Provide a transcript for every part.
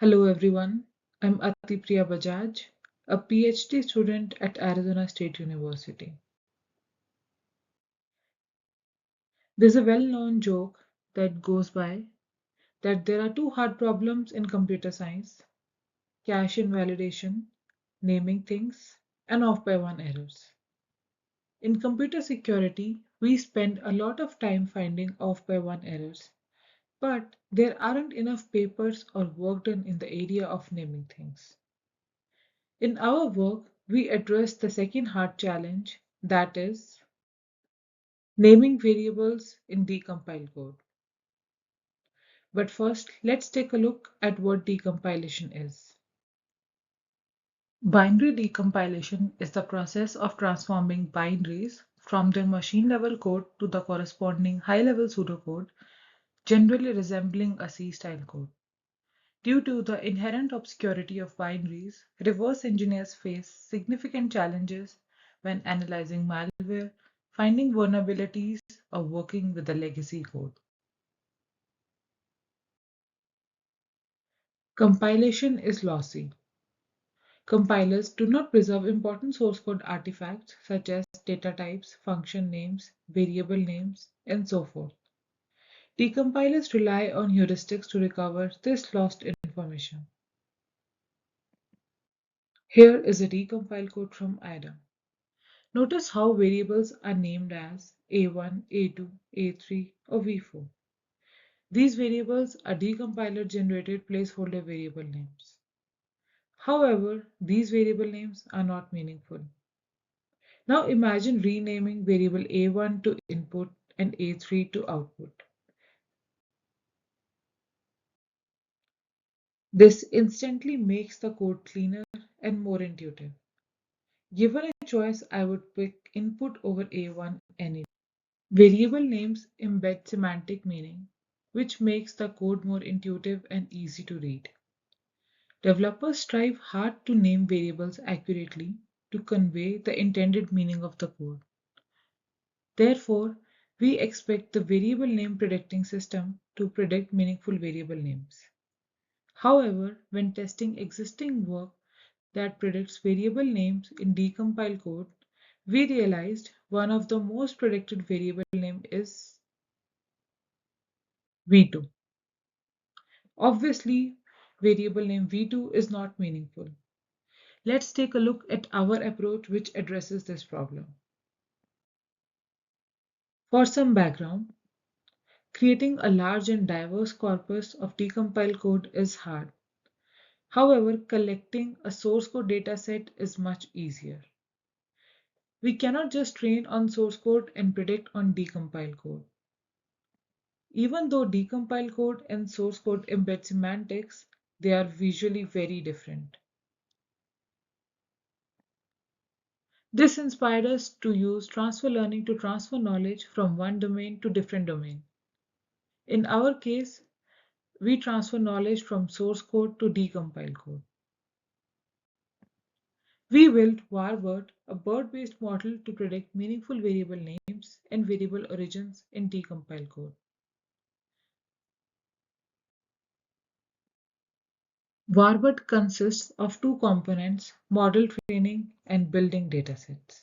Hello everyone, I'm Ati Priya Bajaj, a PhD student at Arizona State University. There's a well-known joke that goes by that there are two hard problems in computer science: cache invalidation, naming things, and off by one errors. In computer security, we spend a lot of time finding off by one errors, but there aren't enough papers or work done in the area of naming things. In our work, we address the second hard challenge, that is, naming variables in decompiled code. But first, let's take a look at what decompilation is. Binary decompilation is the process of transforming binaries from their machine level code to the corresponding high level pseudocode, generally resembling a C style code. Due to the inherent obscurity of binaries, reverse engineers face significant challenges when analyzing malware, finding vulnerabilities, or working with the legacy code. Compilation is lossy. Compilers do not preserve important source code artifacts such as data types, function names, variable names, and so forth. Decompilers rely on heuristics to recover this lost information. Here is a decompile code from IDA. Notice how variables are named as A1, A2, A3, or V4. These variables are decompiler-generated placeholder variable names. However, these variable names are not meaningful. Now imagine renaming variable A1 to input and A3 to output. This instantly makes the code cleaner and more intuitive. Given a choice, I would pick input over A1 anyway. Variable names embed semantic meaning, which makes the code more intuitive and easy to read. Developers strive hard to name variables accurately to convey the intended meaning of the code. Therefore, we expect the variable name predicting system to predict meaningful variable names. However, when testing existing work that predicts variable names in decompiled code, we realized one of the most predicted variable name is V2. Obviously, variable name V2 is not meaningful. Let's take a look at our approach which addresses this problem. For some background, creating a large and diverse corpus of decompiled code is hard. However, collecting a source code dataset is much easier. We cannot just train on source code and predict on decompiled code. Even though decompiled code and source code embed semantics, they are visually very different. This inspired us to use transfer learning to transfer knowledge from one domain to different domain. In our case, we transfer knowledge from source code to decompiled code. We built Warbird, a bird-based model to predict meaningful variable names and variable origins in decompiled code. Warbird consists of two components, model training and building datasets.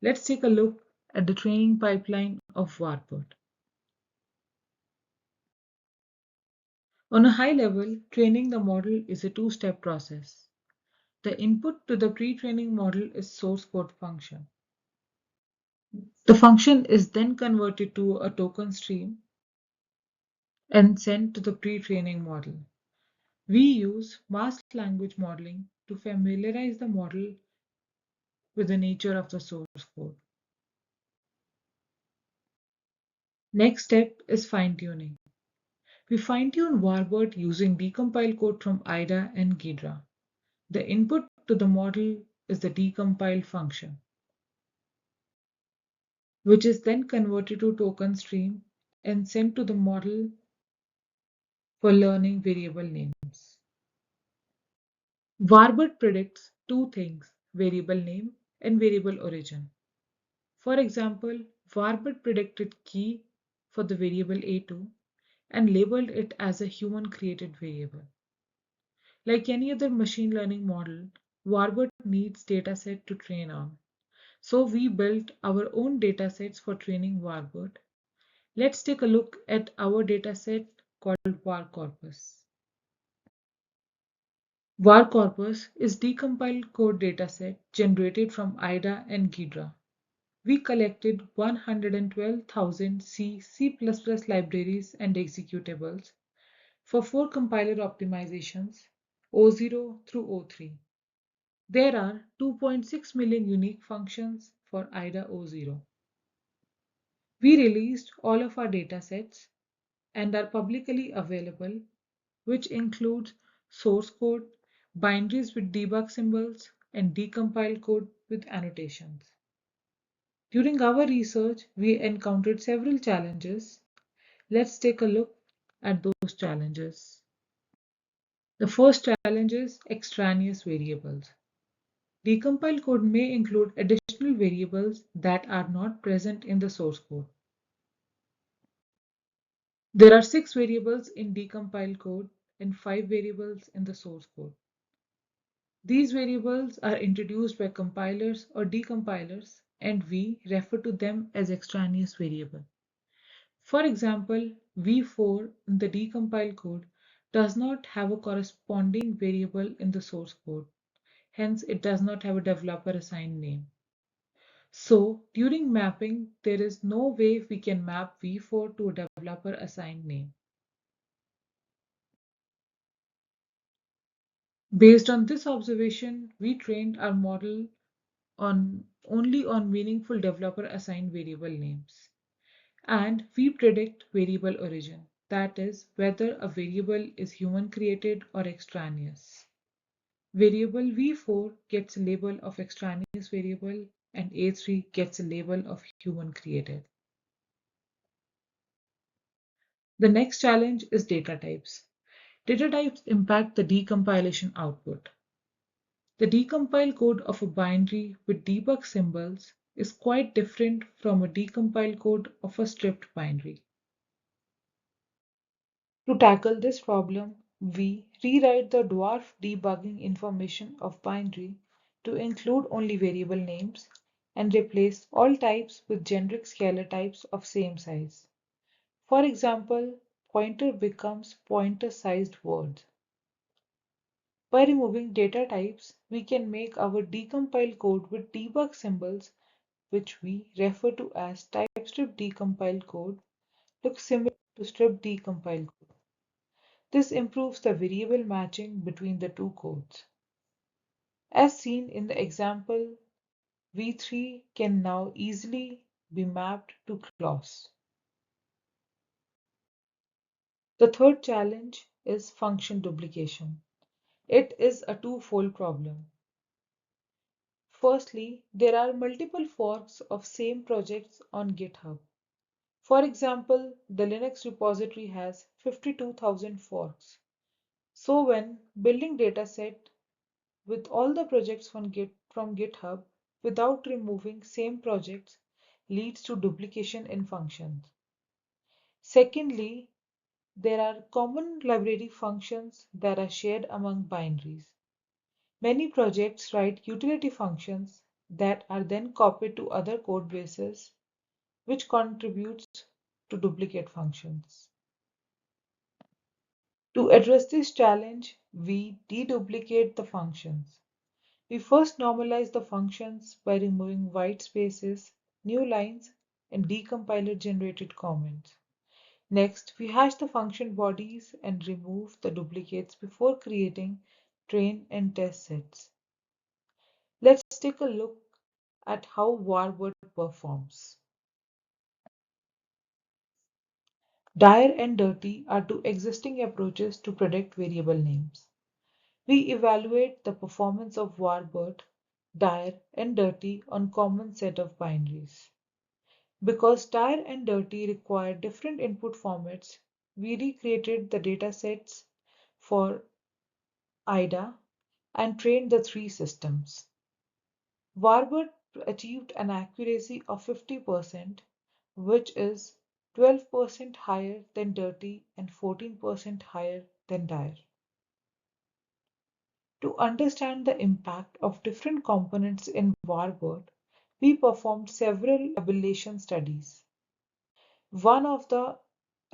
Let's take a look at the training pipeline of Warbird. On a high level, training the model is a two-step process. The input to the pre-training model is source code function. The function is then converted to a token stream and sent to the pre-training model. We use masked language modeling to familiarize the model with the nature of the source code. Next step is fine-tuning. We fine-tune Warbird using decompiled code from IDA and Ghidra. The input to the model is the decompiled function, which is then converted to token stream and sent to the model for learning variable names. Warbird predicts two things, variable name and variable origin. For example, Warbird predicted key for the variable A2 and labeled it as a human created variable. Like any other machine learning model, Warbird needs dataset to train on. So we built our own datasets for training Warbird. Let's take a look at our dataset called var corpus. Var corpus is decompiled code dataset generated from IDA and Ghidra. We collected 112,000 C libraries and executables for 4 compiler optimizations, O0 through O3. There are 2.6 million unique functions for IDA O0. We released all of our datasets and are publicly available, which includes source code, binaries with debug symbols, and decompiled code with annotations. During our research, we encountered several challenges. Let's take a look at those challenges. The first challenge is extraneous variables. Decompiled code may include additional variables that are not present in the source code. There are 6 variables in decompiled code and 5 variables in the source code. These variables are introduced by compilers or decompilers, and we refer to them as extraneous variable. For example, v4 in the decompiled code does not have a corresponding variable in the source code. Hence, it does not have a developer assigned name. So, during mapping, there is no way we can map v4 to a developer assigned name. Based on this observation, we trained our model only on meaningful developer assigned variable names. And we predict variable origin, that is, whether a variable is human created or extraneous. Variable v4 gets a label of extraneous variable and a3 gets a label of human created. The next challenge is data types. Data types impact the decompilation output. The decompiled code of a binary with debug symbols is quite different from a decompiled code of a stripped binary. To tackle this problem, we rewrite the dwarf debugging information of binary to include only variable names and replace all types with generic scalar types of same size. For example, pointer becomes pointer-sized words. By removing data types, we can make our decompiled code with debug symbols, which we refer to as type-strip decompiled code, look similar to strip decompiled code. This improves the variable matching between the two codes. As seen in the example, v3 can now easily be mapped to clause. The third challenge is function duplication. It is a twofold problem. Firstly, there are multiple forks of same projects on GitHub. For example, the Linux repository has 52,000 forks. So when building dataset with all the projects from GitHub without removing same projects leads to duplication in functions. Secondly, there are common library functions that are shared among binaries. Many projects write utility functions that are then copied to other code bases, which contributes to duplicate functions. To address this challenge, we deduplicate the functions. We first normalize the functions by removing white spaces, new lines, and decompiler generated comments. Next, we hash the function bodies and remove the duplicates before creating train and test sets. Let's take a look at how Warbird performs. Dire and dirty are two existing approaches to predict variable names. We evaluate the performance of Warbird, dire, and dirty on common set of binaries. Because dire and dirty require different input formats, we recreated the datasets for IDA and trained the three systems. Warbird achieved an accuracy of 50%, which is 12% higher than dirty and 14% higher than dire. To understand the impact of different components in Warbird, we performed several ablation studies. One of the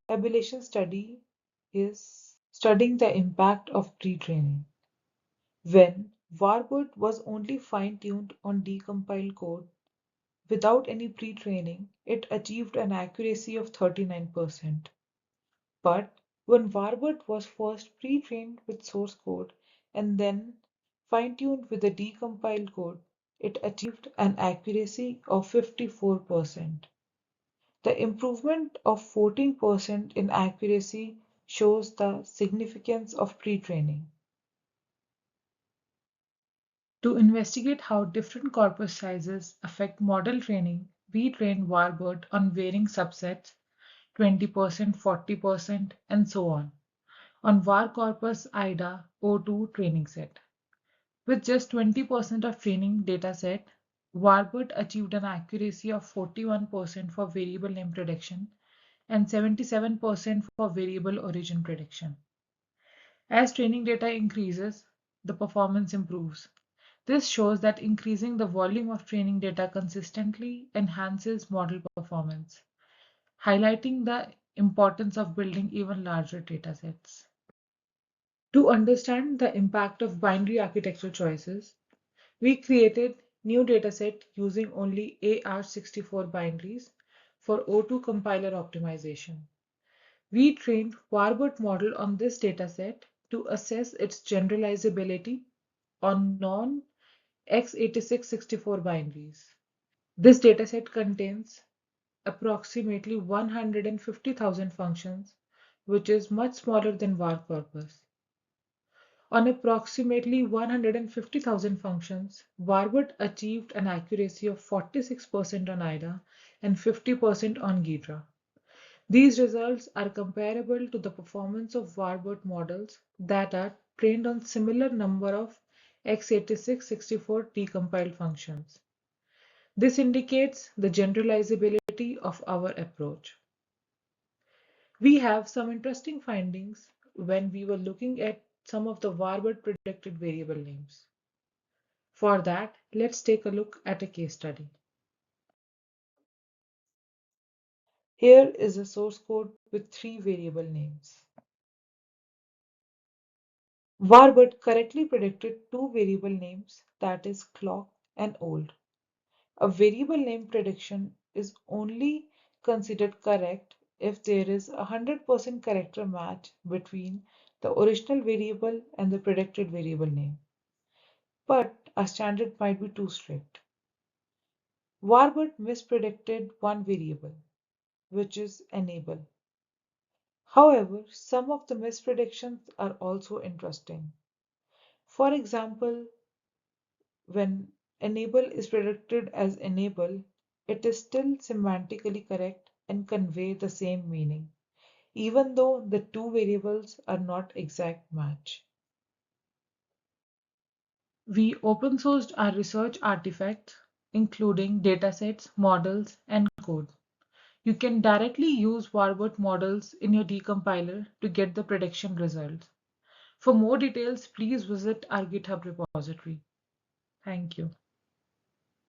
ablation study is studying the impact of pre-training. When Warbird was only fine-tuned on decompiled code without any pre-training, it achieved an accuracy of 39%. But when Warbird was first pre-trained with source code and then fine-tuned with the decompiled code, it achieved an accuracy of 54%. The improvement of 14% in accuracy shows the significance of pre-training. To investigate how different corpus sizes affect model training, we trained Warbird on varying subsets, 20%, 40%, and so on var corpus IDA O2 training set. With just 20% of training dataset, Warbird achieved an accuracy of 41% for variable name prediction and 77% for variable origin prediction. As training data increases, the performance improves. This shows that increasing the volume of training data consistently enhances model performance, highlighting the importance of building even larger datasets. To understand the impact of binary architectural choices, we created new dataset using only AR64 binaries for O2 compiler optimization. We trained Warbird model on this dataset to assess its generalizability on non-x86-64 binaries. This dataset contains approximately 150,000 functions, which is much smaller than var corpus. On approximately 150,000 functions, Warbird achieved an accuracy of 46% on IDA and 50% on Ghidra. These results are comparable to the performance of Warbird models that are trained on similar number of x86-64 decompiled functions. This indicates the generalizability of our approach. We have some interesting findings when we were looking at some of the Warbird predicted variable names. For that, let's take a look at a case study. Here is a source code with 3 variable names. Warbird correctly predicted 2 variable names, that is clock and old. A variable name prediction is only considered correct if there is a 100% character match between the original variable and the predicted variable name. But our standard might be too strict. Warbird mispredicted one variable, which is enable. However, some of the mispredictions are also interesting. For example, when enable is predicted as enable, it is still semantically correct and convey the same meaning, even though the two variables are not exact match. We open sourced our research artifacts, including datasets, models, and code. You can directly use Warbird models in your decompiler to get the prediction results. For more details, please visit our GitHub repository. Thank you.